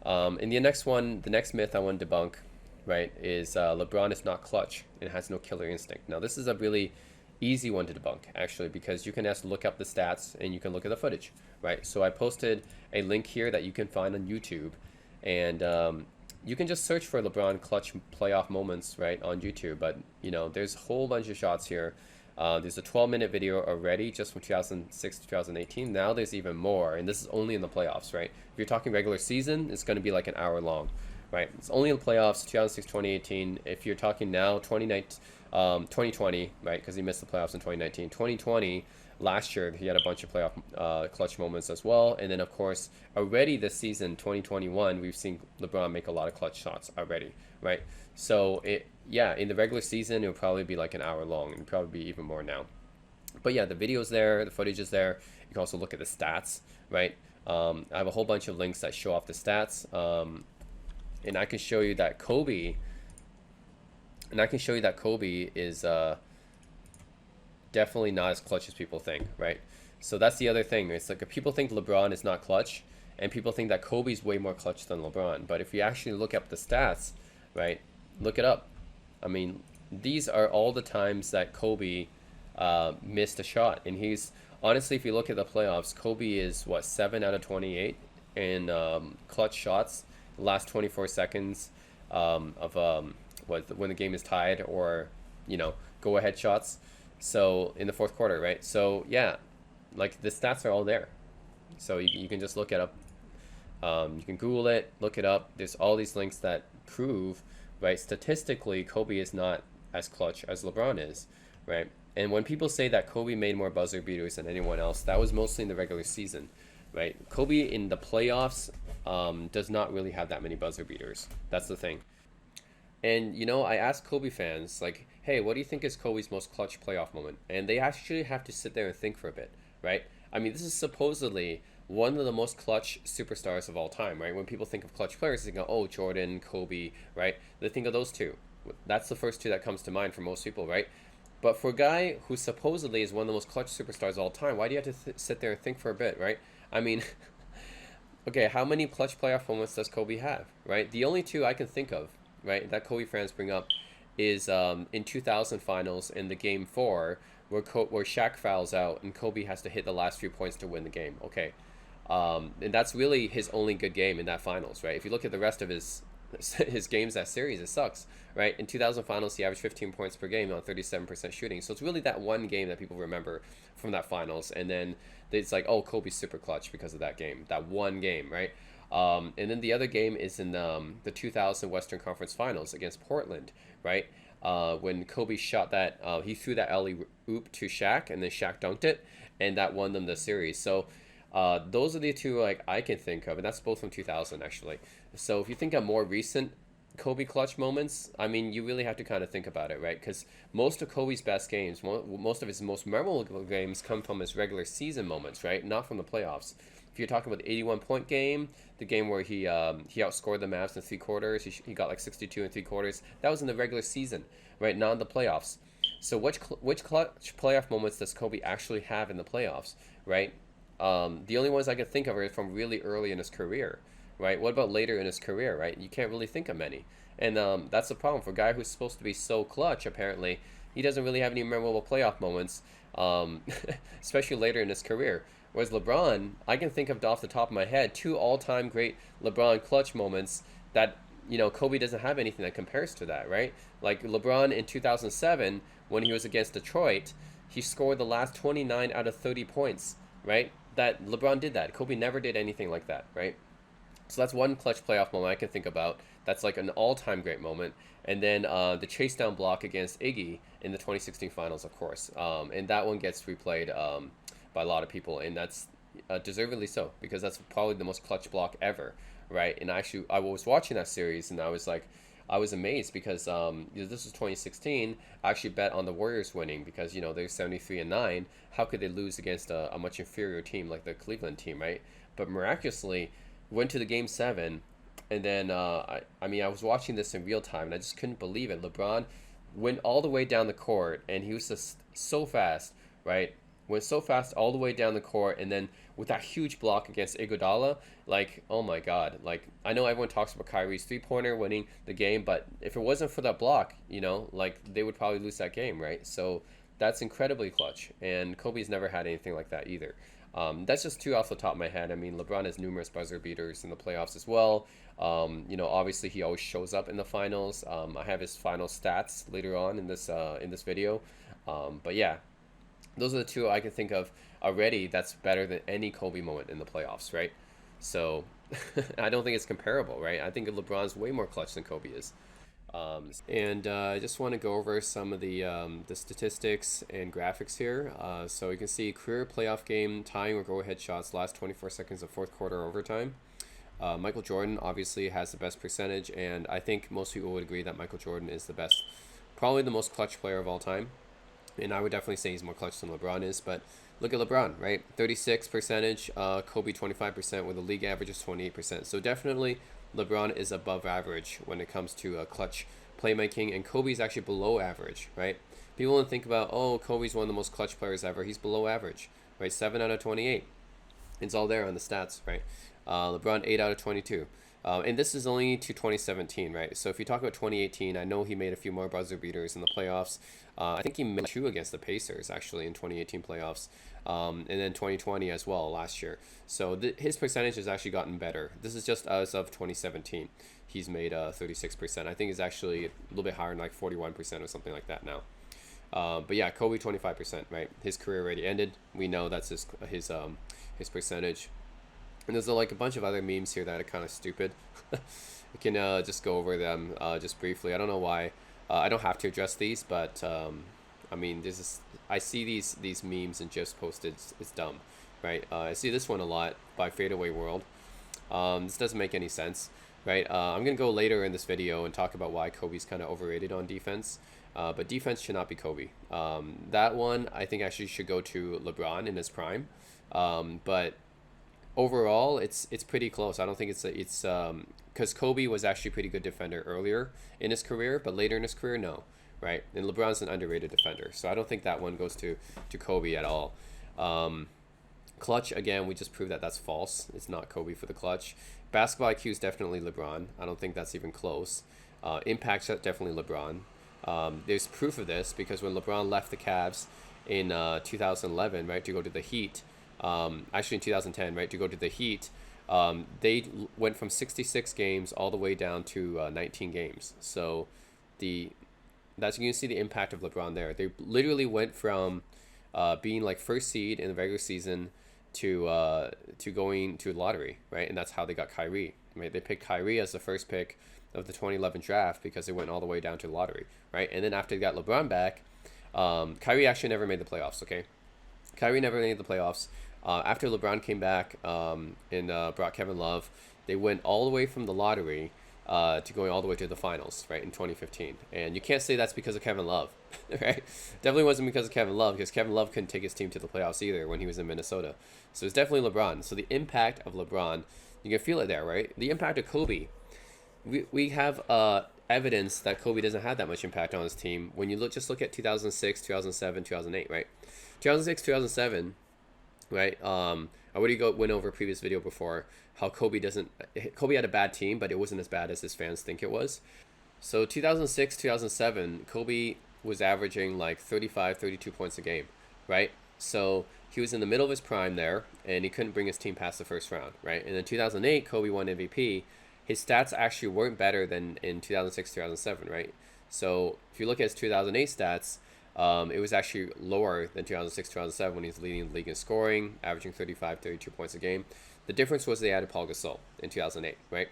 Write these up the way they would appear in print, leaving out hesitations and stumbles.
And the next myth I want to debunk, right, is LeBron is not clutch and has no killer instinct. Now, this is a really easy one to debunk, actually, because you can just look up the stats and you can look at the footage, right? So I posted a link here that you can find on YouTube, and you can just search for LeBron clutch playoff moments, right, on YouTube. But there's a whole bunch of shots here. There's a 12-minute video already just from 2006 to 2018. Now there's even more, and this is only in the playoffs, right? If you're talking regular season, it's going to be like an hour long, right? It's only in the playoffs, 2006, 2018. If you're talking now, 2020, right? Because he missed the playoffs in 2019. 2020, last year, he had a bunch of playoff clutch moments as well. And then, of course, already this season, 2021, we've seen LeBron make a lot of clutch shots already, right? So yeah, in the regular season, it'll probably be like an hour long, and probably be even more now. But yeah, the video's there, the footage is there. You can also look at the stats, right? I have a whole bunch of links that show off the stats, and I can show you that Kobe, is definitely not as clutch as people think, right? So that's the other thing. It's like if people think LeBron is not clutch, and people think that Kobe's way more clutch than LeBron. But if you actually look up the stats, right, look it up. I mean, these are all the times that Kobe missed a shot, and he's honestly, if you look at the playoffs, Kobe is what 7 out of 28 in clutch shots, the last 24 seconds of when the game is tied, or go ahead shots. So in the fourth quarter, right? So yeah, like the stats are all there. So you can just look it up. You can Google it, look it up. There's all these links that prove, right, statistically, Kobe is not as clutch as LeBron is, right? And when people say that Kobe made more buzzer beaters than anyone else, that was mostly in the regular season, right? Kobe in the playoffs does not really have that many buzzer beaters. That's the thing. And I asked Kobe fans, like, hey, what do you think is Kobe's most clutch playoff moment? And they actually have to sit there and think for a bit, right? I mean, this is supposedly one of the most clutch superstars of all time, right? When people think of clutch players, they go, oh, Jordan, Kobe, right? They think of those two. That's the first two that comes to mind for most people, right? But for a guy who supposedly is one of the most clutch superstars of all time, why do you have to sit there and think for a bit, right? I mean, okay, how many clutch playoff moments does Kobe have, right? The only two I can think of, right, that Kobe fans bring up is in 2000 finals in the game 4 where Shaq fouls out and Kobe has to hit the last few points to win the game. Okay, and that's really his only good game in that finals, right? If you look at the rest of his games, that series, it sucks, right? In 2000 finals, he averaged 15 points per game on 37% shooting. So it's really that one game that people remember from that finals, and then it's like, oh, Kobe's super clutch because of that game, that one game, right? And then the other game is in the 2000 Western Conference Finals against Portland, right? When Kobe shot that, he threw that alley oop to Shaq, and then Shaq dunked it, and that won them the series. So those are the two like I can think of, and that's both from 2000 actually. So if you think of more recent Kobe clutch moments, I mean, you really have to kind of think about it, right? Because most of Kobe's best games, most of his most memorable games come from his regular season moments, right? Not from the playoffs. If you're talking about the 81-point game, the game where he outscored the Mavs in 3 quarters, he got like 62 in 3 quarters. That was in the regular season, right? Not in the playoffs. So which clutch playoff moments does Kobe actually have in the playoffs, right? The only ones I can think of are from really early in his career, right? What about later in his career, right? You can't really think of many. And that's the problem for a guy who's supposed to be so clutch, apparently. He doesn't really have any memorable playoff moments, especially later in his career. Whereas LeBron, I can think of off the top of my head 2 all-time great LeBron clutch moments that, Kobe doesn't have anything that compares to that, right? Like LeBron in 2007, when he was against Detroit, he scored the last 29 out of 30 points, right? That LeBron did that. Kobe never did anything like that, right? So that's one clutch playoff moment I can think about. That's like an all-time great moment. And then the chase down block against Iggy in the 2016 finals, of course. And that one gets replayed by a lot of people, and that's deservedly so, because that's probably the most clutch block ever, right? And actually, I was watching that series, and I was amazed because this was 2016. I actually bet on the Warriors winning because they're 73-9. How could they lose against a much inferior team like the Cleveland team, right? But miraculously, went to the game 7, and then I mean, I was watching this in real time, and I just couldn't believe it. LeBron went all the way down the court, and he was just so fast, right? went so fast all the way down the court, and then with that huge block against Iguodala, like, oh my God, like, I know everyone talks about Kyrie's three-pointer winning the game, but if it wasn't for that block, you know, like, they would probably lose that game, right? So that's incredibly clutch, and Kobe's never had anything like that either. That's just two off the top of my head. I mean, LeBron has numerous buzzer beaters in the playoffs as well. You know, obviously he always shows up in the finals. I have his final stats later on in this video. But yeah, those are the two I can think of already that's better than any Kobe moment in the playoffs, right? So I don't think it's comparable, right? I think LeBron's way more clutch than Kobe is. And I just want to go over some of the statistics and graphics here. So you can see career playoff game tying or go-ahead shots last 24 seconds of fourth quarter overtime. Michael Jordan obviously has the best percentage, and I think most people would agree that Michael Jordan is the best, probably the most clutch player of all time. And I would definitely say he's more clutch than LeBron is. But look at LeBron, right? 36 percentage, Kobe 25%, with a league average of 28%. So definitely LeBron is above average when it comes to clutch playmaking, and Kobe's actually below average, right? People don't think about, oh, Kobe's one of the most clutch players ever. He's below average, right? 7 out of 28. It's all there on the stats, right? LeBron 8 out of 22. And this is only to 2017, right? So if you talk about 2018, I know he made a few more buzzer beaters in the playoffs. I think he made two against the Pacers, actually, in 2018 playoffs. And then 2020 as well last year. So his percentage has actually gotten better. This is just as of 2017. He's made 36%. I think it's actually a little bit higher, like 41% or something like that now. But yeah, Kobe 25%, right? His career already ended. We know that's his percentage. And there's like a bunch of other memes here that are kind of stupid. We can just go over them just briefly. I don't know why. I don't have to address these, but I mean, I see these memes and GIFs posted. It's dumb, right? I see this one a lot by Fadeaway World. This doesn't make any sense, right? I'm gonna go later in this video and talk about why Kobe's kind of overrated on defense. But defense should not be Kobe. That one I think actually should go to LeBron in his prime. But overall, it's pretty close. I don't think it's because Kobe was actually a pretty good defender earlier in his career, but later in his career, no, right? And LeBron's an underrated defender, so I don't think that one goes to Kobe at all. Clutch, again, we just proved that that's false. It's not Kobe for the clutch. Basketball IQ is definitely LeBron. I don't think that's even close. Impact shot, definitely LeBron. There's proof of this because when LeBron left the Cavs in 2011, right, to go to the Heat. Actually in 2010, right, to go to the Heat, they went from 66 games all the way down to 19 games. So that's you can see the impact of LeBron there. They literally went from being like first seed in the regular season to going to the lottery, right? And that's how they got Kyrie. Right? They picked Kyrie as the first pick of the 2011 draft because they went all the way down to the lottery, right? And then after they got LeBron back, Kyrie actually never made the playoffs. Okay, Kyrie never made the playoffs. After LeBron came back and brought Kevin Love, they went all the way from the lottery to going all the way to the finals, right, in 2015. And you can't say that's because of Kevin Love, right? Definitely wasn't because of Kevin Love, because Kevin Love couldn't take his team to the playoffs either when he was in Minnesota. So it's definitely LeBron. So the impact of LeBron, you can feel it there, right? The impact of Kobe. We have evidence that Kobe doesn't have that much impact on his team. When you just look at 2006, 2007, 2008, right? 2006, 2007, right? I already went over a previous video before how Kobe had a bad team, but it wasn't as bad as his fans think it was. So 2006, 2007, Kobe was averaging like 35, 32 points a game, right? So he was in the middle of his prime there, and he couldn't bring his team past the first round, right? And in 2008, Kobe won MVP. His stats actually weren't better than in 2006, 2007, right? So if you look at his 2008 stats, it was actually lower than 2006, 2007 when he's leading the league in scoring, averaging 35, 32 points a game. The difference was they added Paul Gasol in 2008, right?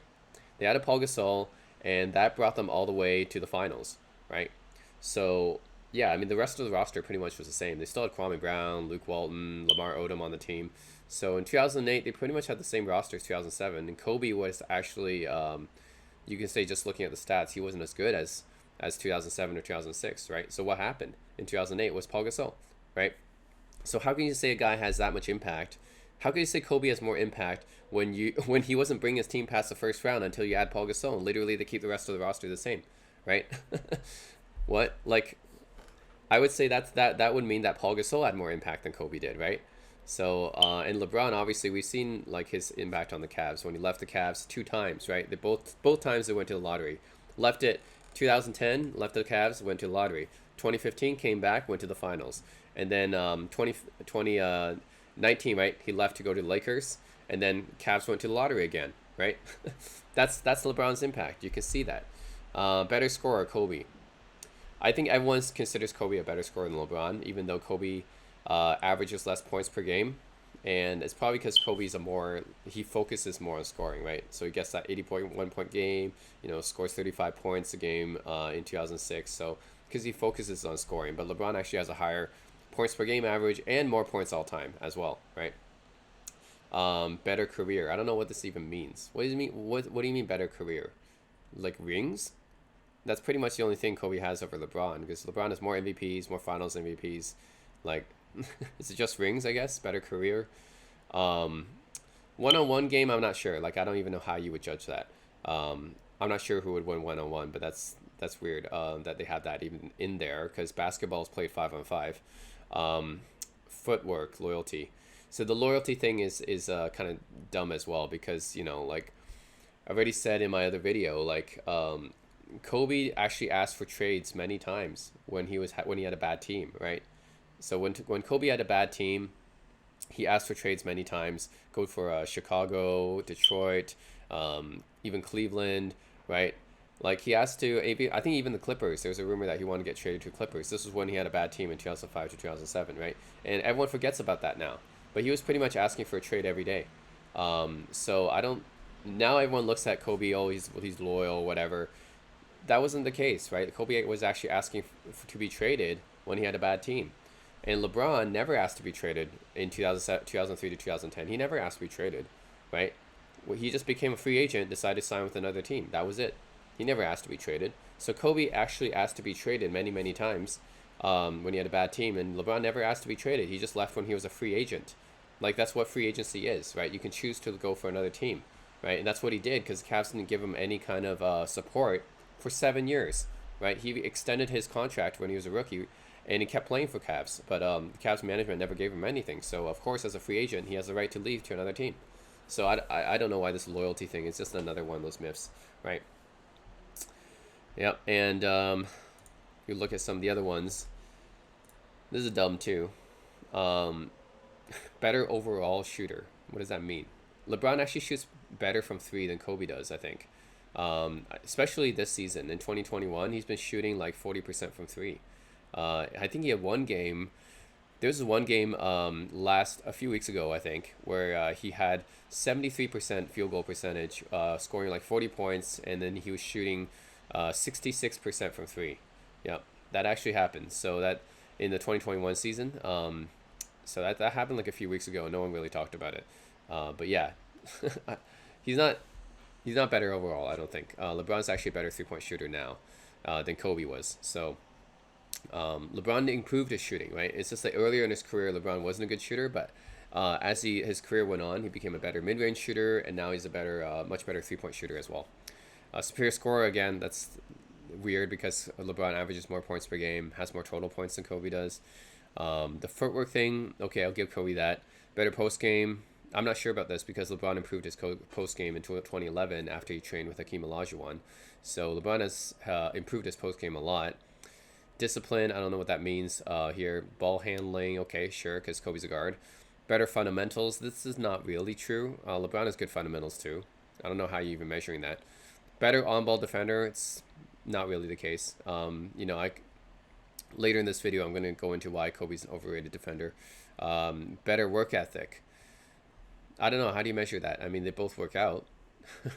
They added Paul Gasol, and that brought them all the way to the finals, right? So, yeah, I mean, the rest of the roster pretty much was the same. They still had Kwame Brown, Luke Walton, Lamar Odom on the team. So in 2008, they pretty much had the same roster as 2007. And Kobe was actually, you can say just looking at the stats, he wasn't as good as 2007 or 2006, right? So what happened in 2008 was Paul Gasol, right? So how can you say a guy has that much impact? How can you say Kobe has more impact when he wasn't bringing his team past the first round until you add Paul Gasol? And literally, they keep the rest of the roster the same, right? What? Like, I would say that would mean that Paul Gasol had more impact than Kobe did, right? So and LeBron, obviously, we've seen like his impact on the Cavs when he left the Cavs 2 times, right? They both times they went to the lottery. Left it 2010, left the Cavs, went to the lottery. 2015 came back, went to the finals, and then 2019, right? He left to go to the Lakers, and then Cavs went to the lottery again, right? That's LeBron's impact. You can see that. Better scorer, Kobe. I think everyone considers Kobe a better scorer than LeBron, even though Kobe averages less points per game, and it's probably because Kobe's he focuses more on scoring, right? So he gets that 80.1 point game, scores 35 points a game in 2006. So because he focuses on scoring, but LeBron actually has a higher points per game average and more points all time as well, right? Better career. I don't know what this even means. What does it mean? What do you mean better career? Like rings? That's pretty much the only thing Kobe has over LeBron, because LeBron has more MVPs, more Finals MVPs. Like, is it just rings? I guess better career. One-on-one game, I'm not sure. Like, I don't even know how you would judge that. I'm not sure who would win one-on-one, but that's weird that they have that even in there, because basketball is played 5-on-5. Footwork, loyalty. So the loyalty thing is kind of dumb as well, because like I already said in my other video, like Kobe actually asked for trades many times when he had a bad team, right? So when Kobe had a bad team, he asked for trades many times. Go for Chicago, Detroit, even Cleveland, right? Like he asked to, I think even the Clippers. There was a rumor that he wanted to get traded to Clippers. This was when he had a bad team in 2005 to 2007, right? And everyone forgets about that now. But he was pretty much asking for a trade every day. So I don't. Now everyone looks at Kobe. Oh, he's loyal, whatever. That wasn't the case, right? Kobe was actually asking to be traded when he had a bad team. And LeBron never asked to be traded in 2003 to 2010. He never asked to be traded, right? Well, he just became a free agent, decided to sign with another team. That was it. He never asked to be traded. So Kobe actually asked to be traded many, many times when he had a bad team. And LeBron never asked to be traded. He just left when he was a free agent. Like, that's what free agency is, right? You can choose to go for another team, right? And that's what he did, because the Cavs didn't give him any kind of support for 7 years, right? He extended his contract when he was a rookie, and he kept playing for Cavs. But the Cavs management never gave him anything. So, of course, as a free agent, he has the right to leave to another team. So I don't know why this loyalty thing is just another one of those myths, right? Yep, and you look at some of the other ones. This is dumb, too. Better overall shooter. What does that mean? LeBron actually shoots better from three than Kobe does, I think. Especially this season. In 2021, he's been shooting like 40% from three. I think he had one game. There was one game a few weeks ago, I think, where he had 73% field goal percentage, scoring like 40 points, and then he was shooting 66% from three. Yep, that actually happened. So that in the 2021 season. So that happened like a few weeks ago. No one really talked about it. But yeah, he's not better overall, I don't think. LeBron's actually a better 3-point shooter now than Kobe was. So LeBron improved his shooting, right? It's just like earlier in his career, LeBron wasn't a good shooter, but as his career went on, he became a better mid-range shooter, and now he's a much better 3-point shooter as well. Superior scorer, again, that's weird because LeBron averages more points per game, has more total points than Kobe does. The footwork thing, okay, I'll give Kobe that. Better post game. I'm not sure about this because LeBron improved his post game in 2011 after he trained with Hakeem Olajuwon. So LeBron has improved his post game a lot. Discipline, I don't know what that means here. Ball handling, okay, sure, because Kobe's a guard. Better fundamentals, this is not really true. LeBron has good fundamentals too. I don't know how you're even measuring that. Better on-ball defender, it's not really the case. Later in this video, I'm going to go into why Kobe's an overrated defender. Better work ethic. I don't know. How do you measure that? I mean, they both work out,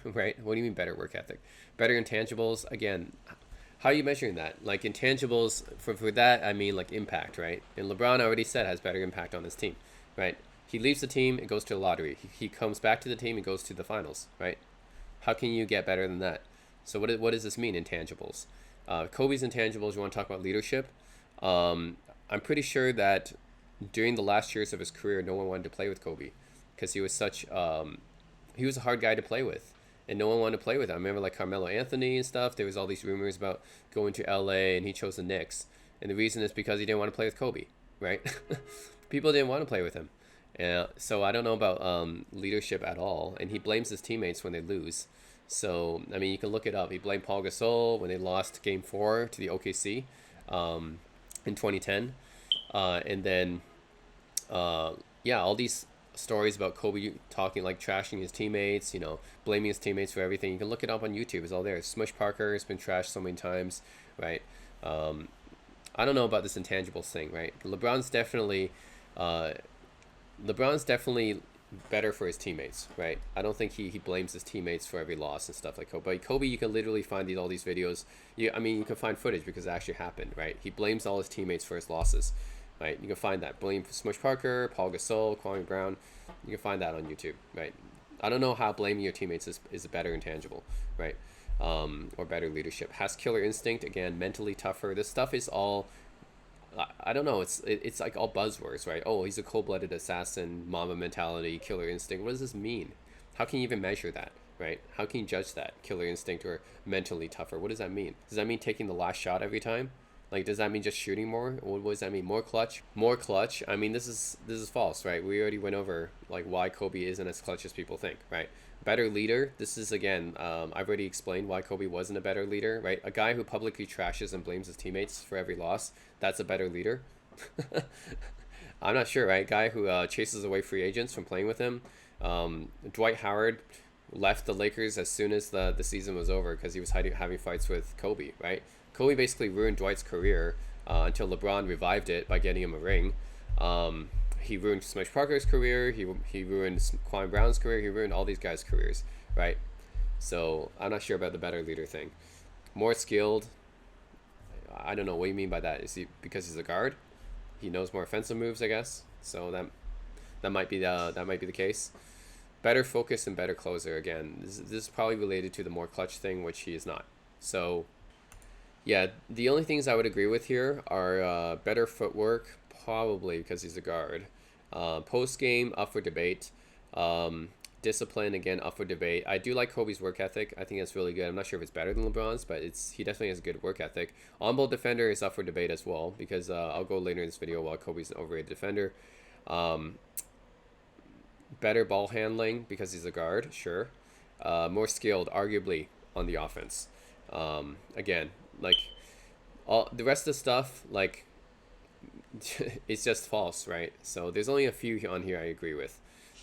right? What do you mean better work ethic? Better intangibles. Again, how are you measuring that? Like intangibles, for that, I mean like impact, right? And LeBron already said has better impact on his team, right? He leaves the team, it goes to a lottery. He comes back to the team, it goes to the finals, right? How can you get better than that? So what does this mean, intangibles? Kobe's intangibles, you want to talk about leadership? I'm pretty sure that during the last years of his career, no one wanted to play with Kobe because he was he was a hard guy to play with, and no one wanted to play with him. I remember like Carmelo Anthony and stuff. There was all these rumors about going to LA, and he chose the Knicks. And the reason is because he didn't want to play with Kobe, right? People didn't want to play with him. So I don't know about leadership at all. And he blames his teammates when they lose. So, I mean, you can look it up. He blamed Paul Gasol when they lost Game 4 to the OKC in 2010. And then, yeah, all these stories about Kobe talking, like trashing his teammates, you know, blaming his teammates for everything. You can look it up on YouTube. It's all there. Smush Parker has been trashed so many times, right? I don't know about this intangibles thing, right? LeBron's definitely better for his teammates, right? I don't think he blames his teammates for every loss and stuff like Kobe. But Kobe, you can literally find all these videos. I mean, you can find footage because it actually happened, right? He blames all his teammates for his losses, right? You can find that. Blame Smush Parker, Paul Gasol, Kwame Brown. You can find that on YouTube, right? I don't know how blaming your teammates is a better intangible, right? Or better leadership. Has killer instinct, again, mentally tougher. This stuff is all, I don't know, it's like all buzzwords, right? Oh, he's a cold-blooded assassin, Mamba mentality, killer instinct. What does this mean? How can you even measure that, right? How can you judge that? Killer instinct or mentally tougher? What does that mean? Does that mean taking the last shot every time? Like, does that mean just shooting more? What does that mean? More clutch? More clutch? I mean, this is false, right? We already went over like why Kobe isn't as clutch as people think, right? Better leader. This is, again, I've already explained why Kobe wasn't a better leader, right? A guy who publicly trashes and blames his teammates for every loss, that's a better leader. I'm not sure, right? Guy who chases away free agents from playing with him. Dwight Howard left the Lakers as soon as the season was over because he was having fights with Kobe, right? Kobe basically ruined Dwight's career until LeBron revived it by getting him a ring. He ruined Smush Parker's career. He ruined Kwame Brown's career. He ruined all these guys' careers, right? So I'm not sure about the better leader thing. More skilled. I don't know what you mean by that. Is he because he's a guard? He knows more offensive moves, I guess. So that might be the case. Better focus and better closer. Again, this is probably related to the more clutch thing, which he is not. So yeah, the only things I would agree with here are better footwork, probably because he's a guard. Post game, up for debate. Discipline, again, up for debate. I do like Kobe's work ethic. I think that's really good. I'm not sure if it's better than LeBron's, but he definitely has a good work ethic. On-ball defender is up for debate as well, because I'll go later in this video while Kobe's an overrated defender. Better ball handling because he's a guard, sure. More skilled, arguably, on the offense. Again, like all the rest of the stuff, like it's just false, right? So there's only a few on here I agree with.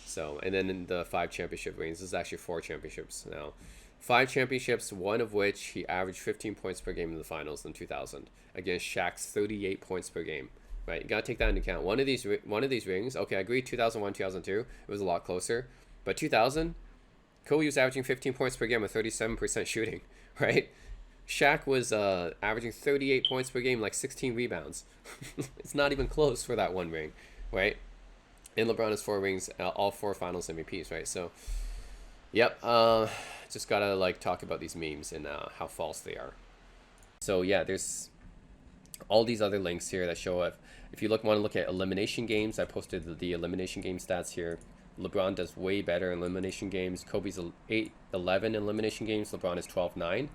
So, and then in the 5 championship rings, this is actually 4 championships now. 5 championships, one of which he averaged 15 points per game in the finals in 2000 against Shaq's 38 points per game. Right, you gotta take that into account. One of these rings, okay, I agree. 2001, 2002, it was a lot closer, but 2000, Kobe was averaging 15 points per game with 37% shooting. Right, Shaq was averaging 38 points per game, like 16 rebounds. It's not even close for that one ring, right? And LeBron has 4 rings, all 4 Finals MVPs, right? So, yep, just gotta like talk about these memes and how false they are. So yeah, there's all these other links here that show up. If you want to look at elimination games, I posted the elimination game stats here. LeBron does way better in elimination games. Kobe's 8-11 in elimination games. LeBron is 12-9.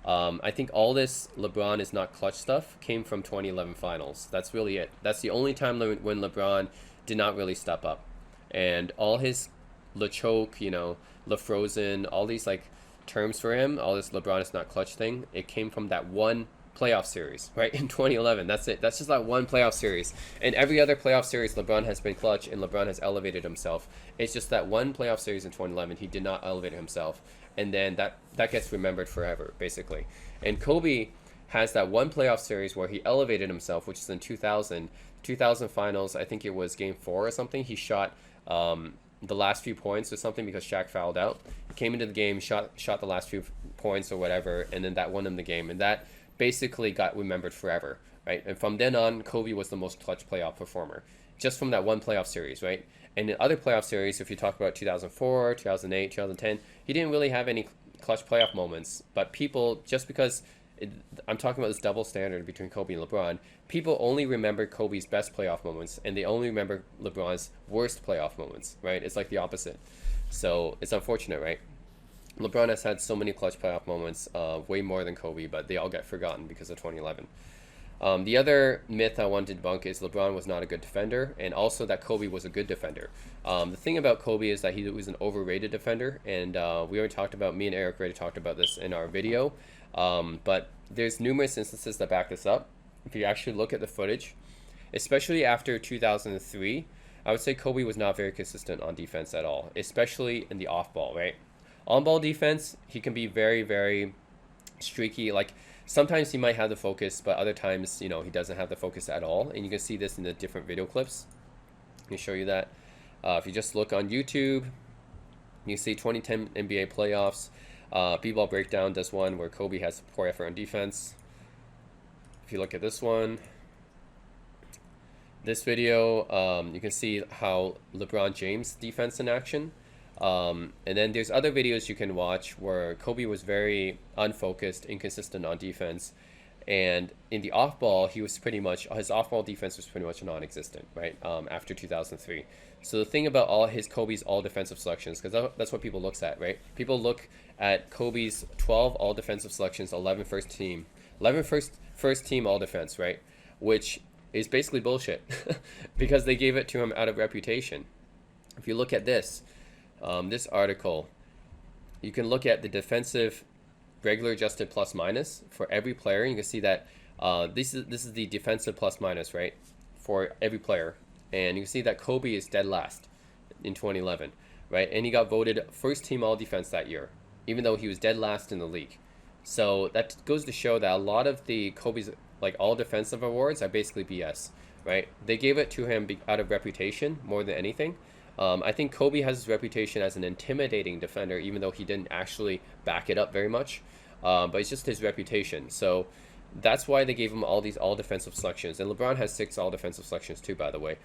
I think all this LeBron is not clutch stuff came from 2011 finals. That's really it. That's the only time when LeBron did not really step up. And all his LeChoke, LeFrozen, all these like terms for him, all this LeBron is not clutch thing, it came from that one playoff series, right, in 2011. That's it. That's just that one playoff series. And every other playoff series, LeBron has been clutch and LeBron has elevated himself. It's just that one playoff series in 2011, he did not elevate himself. And then that gets remembered forever, basically. And Kobe has that one playoff series where he elevated himself, which is in 2000 finals. I think it was game 4 or something. He shot the last few points or something because Shaq fouled out. He came into the game, shot the last few points or whatever, and then that won him the game. And that basically got remembered forever, right? And from then on, Kobe was the most clutch playoff performer, just from that one playoff series, right? And in other playoff series, if you talk about 2004, 2008, 2010, he didn't really have any clutch playoff moments. But people, just because I'm talking about this double standard between Kobe and LeBron, people only remember Kobe's best playoff moments, and they only remember LeBron's worst playoff moments, right? It's like the opposite. So it's unfortunate, right? LeBron has had so many clutch playoff moments, way more than Kobe, but they all get forgotten because of 2011. The other myth I want to debunk is LeBron was not a good defender, and also that Kobe was a good defender. The thing about Kobe is that he was an overrated defender, and we already talked about, me and Eric already talked about this in our video, but there's numerous instances that back this up. If you actually look at the footage, especially after 2003, I would say Kobe was not very consistent on defense at all, especially in the off ball, right? On ball defense, he can be very, very streaky. Like sometimes he might have the focus, but other times, you know, he doesn't have the focus at all. And you can see this in the different video clips. Let me show you that. If you just look on YouTube, you see 2010 NBA playoffs. B-Ball Breakdown does one where Kobe has poor effort on defense. If you look at this one, this video, you can see how LeBron James defense in action. And then there's other videos you can watch where Kobe was very unfocused, inconsistent on defense. And in the off ball, he was pretty much, his off ball defense was pretty much non-existent, right? After 2003. So the thing about Kobe's all defensive selections, because that's what people looks at, right? People look at Kobe's 12 all defensive selections, 11 first team, 11 first team all defense, right? Which is basically bullshit because they gave it to him out of reputation. If you look at this, this article, you can look at the defensive regular adjusted plus minus for every player. You can see that this is the defensive plus minus, right, for every player, and you can see that Kobe is dead last in 2011, right, and he got voted first team all defense that year, even though he was dead last in the league. So that goes to show that a lot of the Kobe's like all defensive awards are basically BS, right? They gave it to him out of reputation more than anything. I think Kobe has his reputation as an intimidating defender, even though he didn't actually back it up very much. But it's just his reputation. So that's why they gave him all these all defensive selections. And LeBron has 6 all defensive selections too, by the way.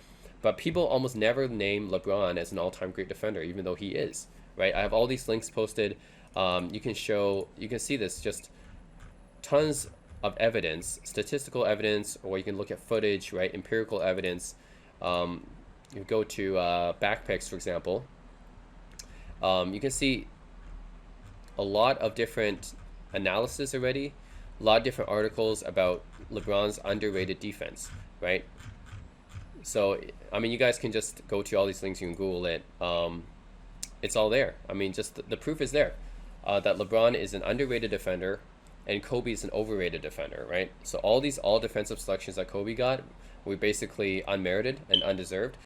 But people almost never name LeBron as an all-time great defender, even though he is, right? I have all these links posted. You can see this, just tons of evidence, statistical evidence, or you can look at footage, right? Empirical evidence. You go to Backpicks, for example. You can see a lot of different analysis already, a lot of different articles about LeBron's underrated defense, right? So, I mean, you guys can just go to all these links, you can Google it. It's all there. I mean, just the proof is there that LeBron is an underrated defender and Kobe is an overrated defender, right? So all these all defensive selections that Kobe got were basically unmerited and undeserved.